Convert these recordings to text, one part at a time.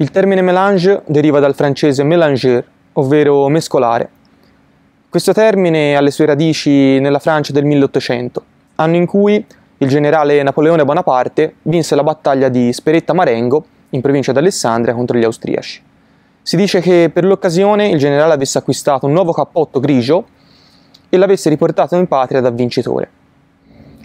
Il termine mélange deriva dal francese mélanger, ovvero mescolare. Questo termine ha le sue radici nella Francia del 1800, anno in cui il generale Napoleone Bonaparte vinse la battaglia di Speretta Marengo, in provincia di Alessandria, contro gli austriaci. Si dice che per l'occasione il generale avesse acquistato un nuovo cappotto grigio e l'avesse riportato in patria da vincitore.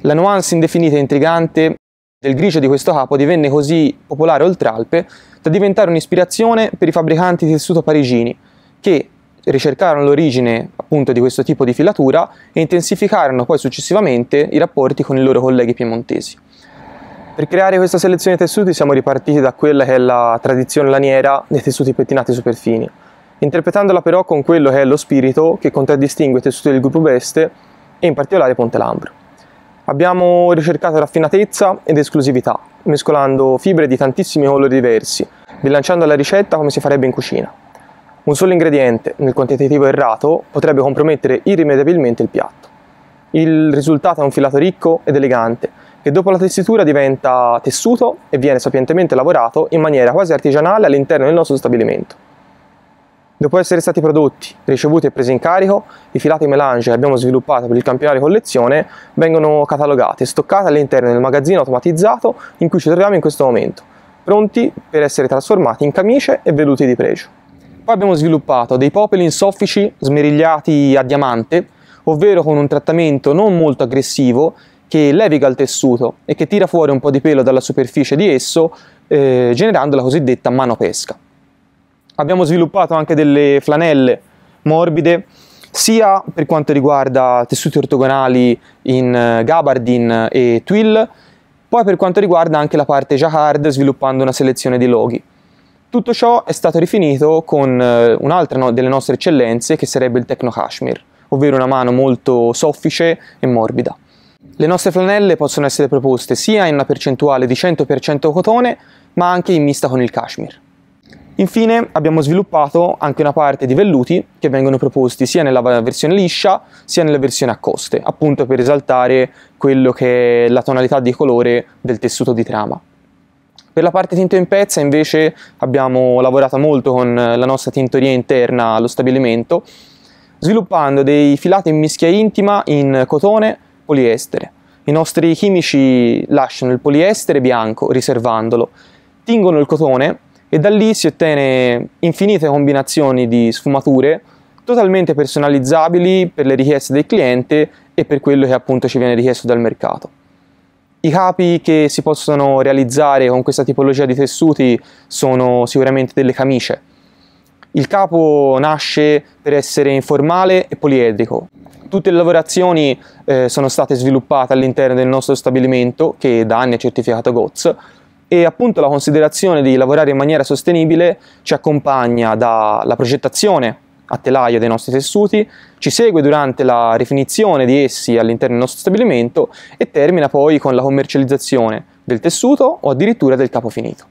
La nuance indefinita e intrigante del grigio di questo capo divenne così popolare oltralpe da diventare un'ispirazione per i fabbricanti di tessuto parigini, che ricercarono l'origine appunto di questo tipo di filatura e intensificarono poi successivamente i rapporti con i loro colleghi piemontesi. Per creare questa selezione di tessuti siamo ripartiti da quella che è la tradizione laniera dei tessuti pettinati superfini, interpretandola però con quello che è lo spirito che contraddistingue i tessuti del gruppo Beste e in particolare Ponte Lambro. Abbiamo ricercato raffinatezza ed esclusività, mescolando fibre di tantissimi colori diversi, bilanciando la ricetta come si farebbe in cucina. Un solo ingrediente, nel quantitativo errato, potrebbe compromettere irrimediabilmente il piatto. Il risultato è un filato ricco ed elegante, che dopo la tessitura diventa tessuto e viene sapientemente lavorato in maniera quasi artigianale all'interno del nostro stabilimento. Dopo essere stati prodotti, ricevuti e presi in carico, i filati mélange che abbiamo sviluppato per il campionario collezione vengono catalogati e stoccati all'interno del magazzino automatizzato in cui ci troviamo in questo momento, pronti per essere trasformati in camicie e velluti di pregio. Poi abbiamo sviluppato dei popelin soffici smerigliati a diamante, ovvero con un trattamento non molto aggressivo che leviga il tessuto e che tira fuori un po' di pelo dalla superficie di esso, generando la cosiddetta mano pesca. Abbiamo sviluppato anche delle flanelle morbide, sia per quanto riguarda tessuti ortogonali in gabardine e twill, poi per quanto riguarda anche la parte jacquard, sviluppando una selezione di loghi. Tutto ciò è stato rifinito con un'altra delle nostre eccellenze, che sarebbe il Techno Cashmere, ovvero una mano molto soffice e morbida. Le nostre flanelle possono essere proposte sia in una percentuale di 100% cotone, ma anche in mista con il cashmere. Infine abbiamo sviluppato anche una parte di velluti che vengono proposti sia nella versione liscia sia nella versione a coste, appunto per esaltare quello che è la tonalità di colore del tessuto di trama. Per la parte tinto in pezza invece abbiamo lavorato molto con la nostra tintoria interna allo stabilimento, sviluppando dei filati in mischia intima in cotone e poliestere. I nostri chimici lasciano il poliestere bianco riservandolo, tingono il cotone e da lì si ottiene infinite combinazioni di sfumature totalmente personalizzabili per le richieste del cliente e per quello che appunto ci viene richiesto dal mercato. I capi che si possono realizzare con questa tipologia di tessuti sono sicuramente delle camicie. Il capo nasce per essere informale e poliedrico. Tutte le lavorazioni sono state sviluppate all'interno del nostro stabilimento, che da anni è certificato GOTS, e appunto la considerazione di lavorare in maniera sostenibile ci accompagna dalla progettazione a telaio dei nostri tessuti, ci segue durante la rifinizione di essi all'interno del nostro stabilimento e termina poi con la commercializzazione del tessuto o addirittura del capo finito.